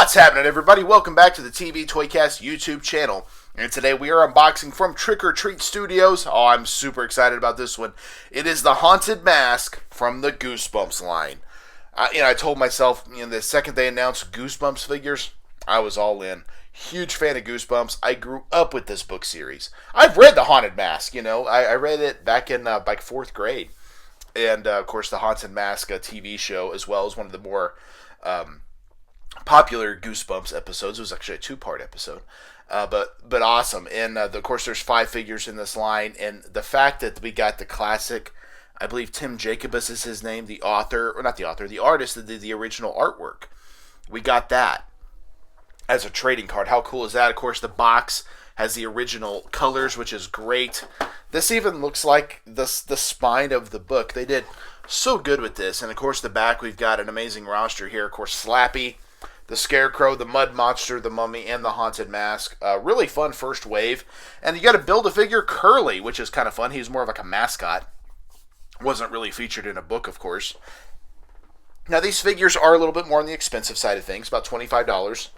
What's happening, everybody? Welcome back to the TV Toycast YouTube channel. And today we are unboxing from Trick or Treat Studios. Oh, I'm super excited about this one. It is the Haunted Mask from the Goosebumps line. I told myself, the second they announced Goosebumps figures, I was all in. Huge fan of Goosebumps. I grew up with this book series. I've read the Haunted Mask, I read it back in like 4th grade. And, of course, the Haunted Mask TV show, as well as one of the more popular Goosebumps episodes. It was actually a 2-part episode. But awesome. And, of course, there's 5 figures in this line. And the fact that we got the classic, I believe Tim Jacobus is his name, the author, or not the author, the artist that did the original artwork. We got that as a trading card. How cool is that? Of course, the box has the original colors, which is great. This even looks like the spine of the book. They did so good with this. And, of course, the back, we've got an amazing roster here. Of course, Slappy, the Scarecrow, the Mud Monster, the Mummy, and the Haunted Mask. Really fun first wave. And you got to build a figure Curly, which is kind of fun. He's more of like a mascot. Wasn't really featured in a book, of course. Now, these figures are a little bit more on the expensive side of things, about $25.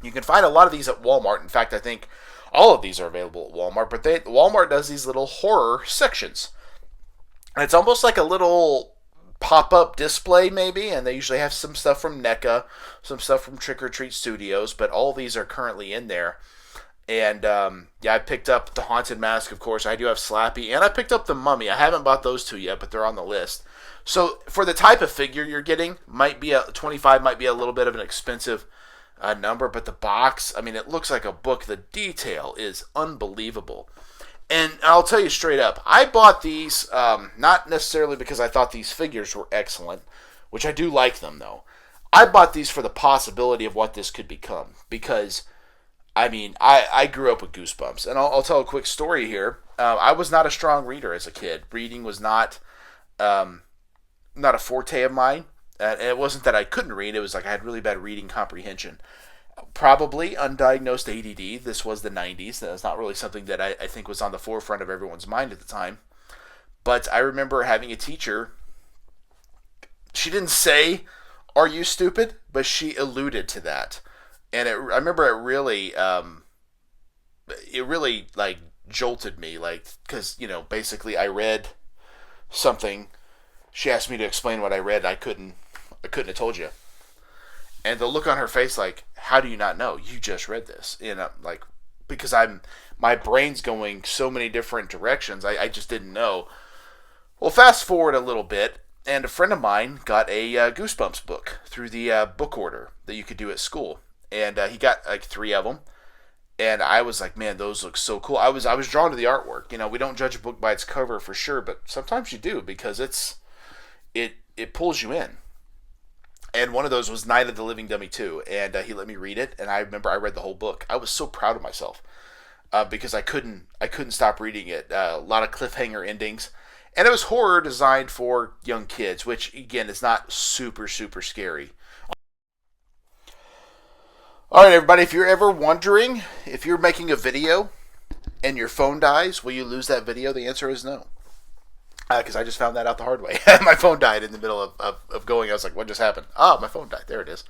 You can find a lot of these at Walmart. In fact, I think all of these are available at Walmart, but Walmart does these little horror sections. And it's almost like a little pop-up display, maybe, and they usually have some stuff from NECA, some stuff from Trick or Treat Studios, but all these are currently in there. And, I picked up the Haunted Mask, of course. I do have Slappy, and I picked up the Mummy. I haven't bought those two yet, but they're on the list. So, for the type of figure you're getting, $25 might be a little bit of an expensive number, but the box, it looks like a book. The detail is unbelievable. And I'll tell you straight up, I bought these not necessarily because I thought these figures were excellent, which I do like them, though. I bought these for the possibility of what this could become, because, I grew up with Goosebumps. And I'll tell a quick story here. I was not a strong reader as a kid. Reading was not a forte of mine. And it wasn't that I couldn't read. It was like I had really bad reading comprehension. Probably undiagnosed ADD. This was the 90s. That's not really something that I think was on the forefront of everyone's mind at the time. But I remember having a teacher. She didn't say, "Are you stupid?" But she alluded to that. And I remember it really like jolted me. Like, because, basically I read something. She asked me to explain what I read. I couldn't have told you. And the look on her face, like, how do you not know? You just read this. Because my brain's going so many different directions. I just didn't know. Well, fast forward a little bit, and a friend of mine got a Goosebumps book through the book order that you could do at school. And he got like 3 of them. And I was like, man, those look so cool. I was drawn to the artwork. We don't judge a book by its cover for sure, but sometimes you do, because it pulls you in. And one of those was Night of the Living Dummy 2, and he let me read it, and I remember I read the whole book. I was so proud of myself because I couldn't stop reading it. A lot of cliffhanger endings, and it was horror designed for young kids, which again is not super super scary. All right, everybody, if you're ever wondering if you're making a video and your phone dies, will you lose that video? The answer is no. Because I just found that out the hard way. My phone died in the middle of going. I was like, what just happened? Oh, my phone died. There it is.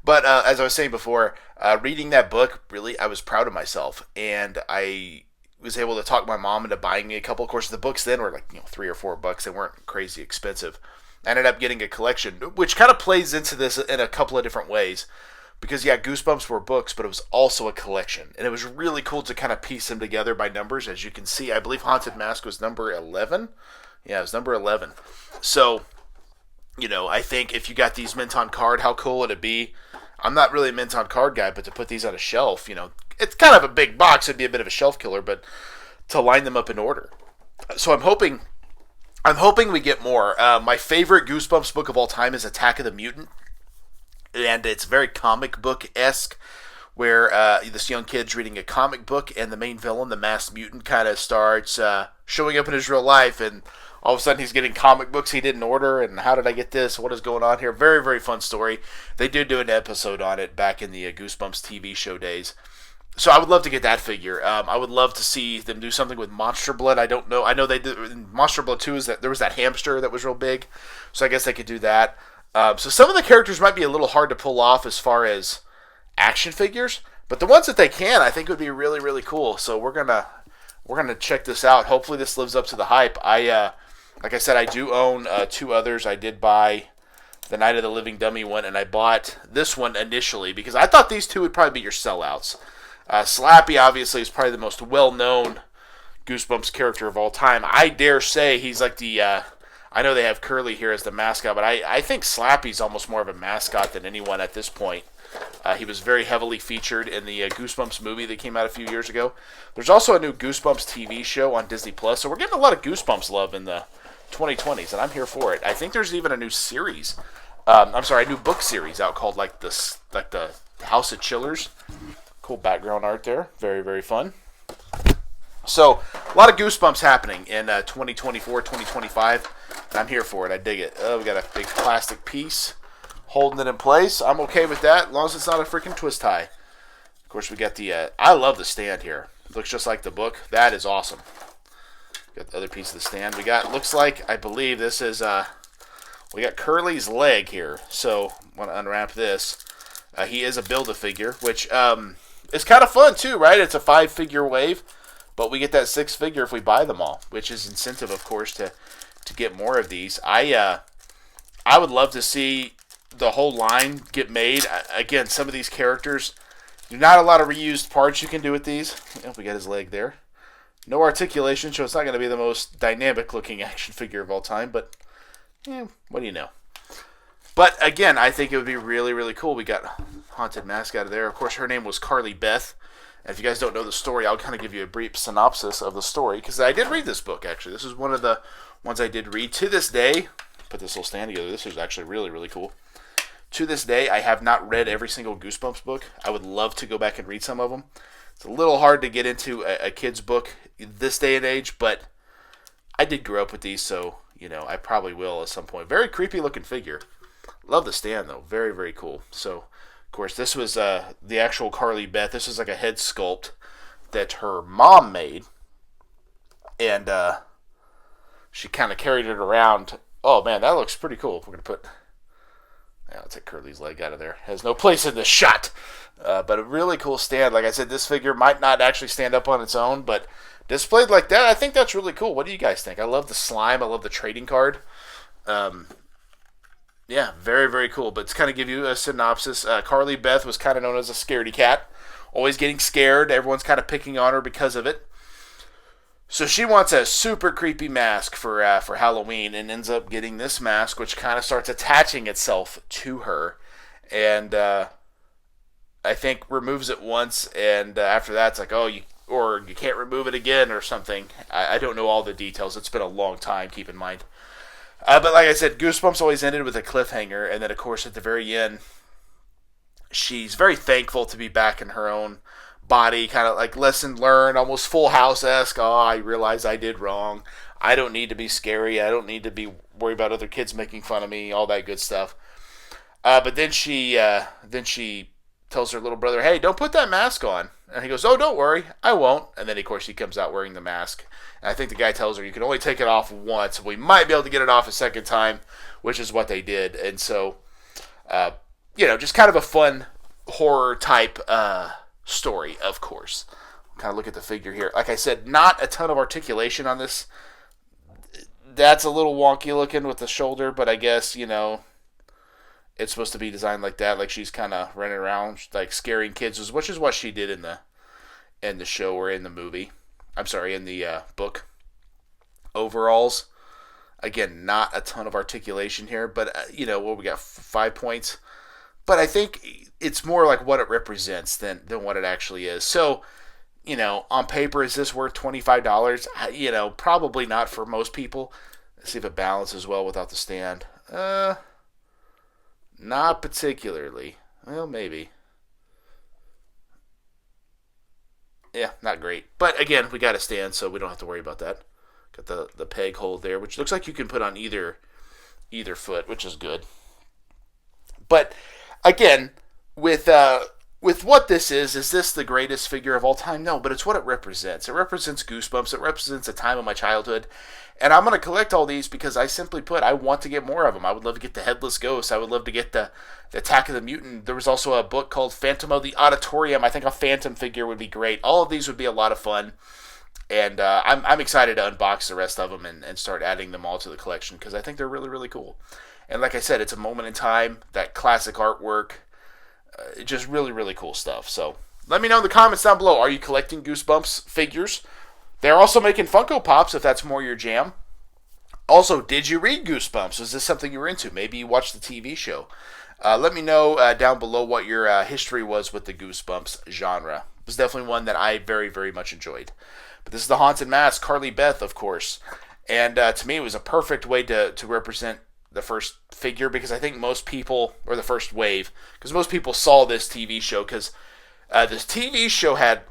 But as I was saying before, reading that book, really, I was proud of myself. And I was able to talk my mom into buying me a couple. Of course, the books then were like $3 or $4. They weren't crazy expensive. I ended up getting a collection, which kind of plays into this in a couple of different ways. Because, Goosebumps were books, but it was also a collection. And it was really cool to kind of piece them together by numbers. As you can see, I believe Haunted Mask was number 11. Yeah, it was number 11. So, I think if you got these mint on card, how cool would it be? I'm not really a mint on card guy, but to put these on a shelf, it's kind of a big box. It'd be a bit of a shelf killer, but to line them up in order. So I'm hoping we get more. My favorite Goosebumps book of all time is Attack of the Mutant. And it's very comic book-esque, where this young kid's reading a comic book, and the main villain, the masked mutant, kind of starts showing up in his real life, and all of a sudden he's getting comic books he didn't order, and how did I get this? What is going on here? Very, very fun story. They did do an episode on it back in the Goosebumps TV show days. So I would love to get that figure. I would love to see them do something with Monster Blood. I don't know. I know they did in Monster Blood 2 is that there was that hamster that was real big. So I guess they could do that. So some of the characters might be a little hard to pull off as far as action figures. But the ones that they can, I think would be really, really cool. So we're gonna check this out. Hopefully this lives up to the hype. Like I said, I do own two others. I did buy the Night of the Living Dummy one, and I bought this one initially because I thought these two would probably be your sellouts. Slappy, obviously, is probably the most well-known Goosebumps character of all time. I dare say he's like the... I know they have Curly here as the mascot, but I think Slappy's almost more of a mascot than anyone at this point. He was very heavily featured in the Goosebumps movie that came out a few years ago. There's also a new Goosebumps TV show on Disney+, so we're getting a lot of Goosebumps love in the 2020s, and I'm here for it. I think there's even a new series. A new book series out called like the House of Chillers. Cool background art there. Very, very fun. So, a lot of Goosebumps happening in 2024, 2025. And I'm here for it. I dig it. Oh, we got a big plastic piece holding it in place. I'm okay with that, as long as it's not a freaking twist tie. Of course, we got the... I love the stand here. It looks just like the book. That is awesome. Got the other piece of the stand. We got... Looks like, I believe this is... we got Curly's leg here. So, I want to unwrap this. He is a Build-A-Figure, which is kind of fun, too, right? It's a 5-figure wave. But we get that 6-figure if we buy them all, which is incentive, of course, to get more of these. I would love to see the whole line get made. Again, some of these characters, not a lot of reused parts you can do with these. Oh, we got his leg there. No articulation, so it's not going to be the most dynamic-looking action figure of all time, but what do you know? But, again, I think it would be really, really cool. We got Haunted Mask out of there. Of course, her name was Carly Beth. And if you guys don't know the story, I'll kind of give you a brief synopsis of the story, because I did read this book, actually. This is one of the ones I did read. To this day, put this little stand together. This is actually really, really cool. To this day, I have not read every single Goosebumps book. I would love to go back and read some of them. It's a little hard to get into a kid's book this day and age, but I did grow up with these, so, I probably will at some point. Very creepy looking figure. Love the stand, though. Very, very cool. So... Of course, this was the actual Carly Beth. This is like a head sculpt that her mom made. And she kind of carried it around. Oh, man, that looks pretty cool. We're going to put... I'll take Curly's leg out of there. Has no place in the shot. But a really cool stand. Like I said, this figure might not actually stand up on its own, but displayed like that, I think that's really cool. What do you guys think? I love the slime. I love the trading card. Yeah, very, very cool. But to kind of give you a synopsis, Carly Beth was kind of known as a scaredy cat. Always getting scared. Everyone's kind of picking on her because of it. So she wants a super creepy mask for Halloween and ends up getting this mask, which kind of starts attaching itself to her. And I think removes it once, and after that it's like, you can't remove it again or something. I don't know all the details. It's been a long time, keep in mind. But like I said, Goosebumps always ended with a cliffhanger, and then, of course, at the very end, she's very thankful to be back in her own body, kind of like lesson learned, almost Full House-esque. Oh, I realize I did wrong. I don't need to be scary. I don't need to be worried about other kids making fun of me, all that good stuff. But then she tells her little brother, hey, don't put that mask on. And he goes, oh, don't worry, I won't. And then, of course, he comes out wearing the mask. And I think the guy tells her, you can only take it off once. We might be able to get it off a second time, which is what they did. And so, just kind of a fun horror-type story, of course. Kind of look at the figure here. Like I said, not a ton of articulation on this. That's a little wonky looking with the shoulder, but I guess, it's supposed to be designed like that, like she's kind of running around, like scaring kids, which is what she did in the show or in the movie. I'm sorry, in the book. Overalls, again, not a ton of articulation here, but we got 5 points. But I think it's more like what it represents than what it actually is. So, on paper, is this worth $25? Probably not for most people. Let's see if it balances well without the stand. Not particularly. Well, maybe. Yeah, not great. But again, we got a stand, so we don't have to worry about that. Got the peg hold there, which looks like you can put on either foot, which is good. But again, with with what this is this the greatest figure of all time? No, but it's what it represents. It represents Goosebumps. It represents a time of my childhood. And I'm going to collect all these because I simply put, I want to get more of them. I would love to get the Headless Ghost. I would love to get the Attack of the Mutant. There was also a book called Phantom of the Auditorium. I think a Phantom figure would be great. All of these would be a lot of fun. And I'm excited to unbox the rest of them and start adding them all to the collection because I think they're really, really cool. And like I said, it's a moment in time, that classic artwork, just really, really cool stuff. So let me know in the comments down below. Are you collecting Goosebumps figures? They're also making Funko Pops if that's more your jam. Also, did you read Goosebumps? Was this something you were into? Maybe you watched the TV show. Let me know down below what your history was with the Goosebumps genre. It was definitely one that I very, very much enjoyed. But this is the Haunted Mask, Carly Beth, of course. And to me, it was a perfect way to represent the first figure because I think most people, or the first wave, because most people saw this TV show because this TV show had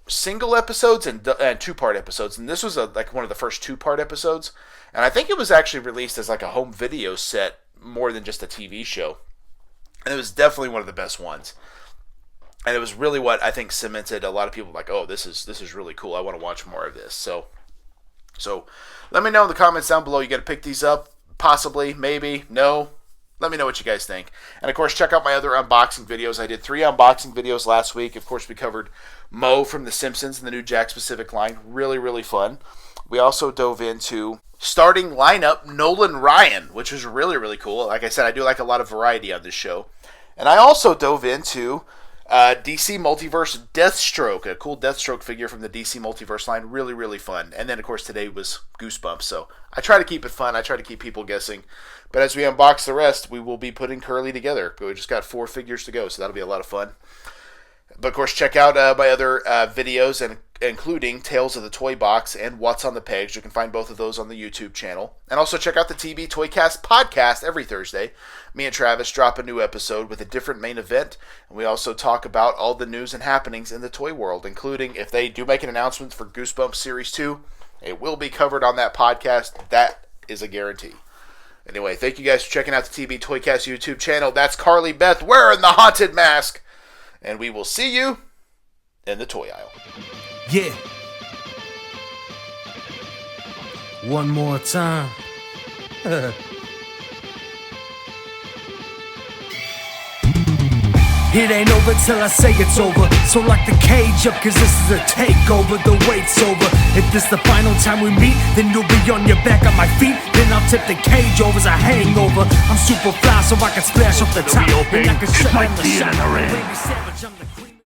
single episodes and two-part episodes, and this was like one of the first two-part episodes, and I think it was actually released as like a home video set more than just a TV show, and it was definitely one of the best ones, and it was really what I think cemented a lot of people like, oh, this is really cool, I want to watch more of this. So let me know in the comments down below. You got to pick these up, possibly, maybe, no. Let me know what you guys think. And, of course, check out my other unboxing videos. I did 3 unboxing videos last week. Of course, we covered Mo from The Simpsons and the new Jack Pacific line. Really, really fun. We also dove into starting lineup Nolan Ryan, which was really, really cool. Like I said, I do like a lot of variety on this show. And I also dove into DC Multiverse Deathstroke, a cool Deathstroke figure from the DC Multiverse line. Really, really fun. And then, of course, today was Goosebumps. So I try to keep it fun. I try to keep people guessing. But as we unbox the rest, we will be putting Curly together. We just got 4 figures to go, so that'll be a lot of fun. But, of course, check out my other videos, including Tales of the Toy Box and What's on the Pegs. You can find both of those on the YouTube channel. And also check out the TB Toycast podcast every Thursday. Me and Travis drop a new episode with a different main event. And we also talk about all the news and happenings in the toy world, including if they do make an announcement for Goosebumps Series 2, it will be covered on that podcast. That is a guarantee. Anyway, thank you guys for checking out the TB Toycast YouTube channel. That's Carly Beth wearing the Haunted Mask. And we will see you in the toy aisle. Yeah. One more time. It ain't over till I say it's over. So lock the cage up, cause this is a takeover. The wait's over. If this the final time we meet, then you'll be on your back on my feet. Then I'll tip the cage over as a hangover. I'm super fly so I can splash off the top. And I can shut down the shot.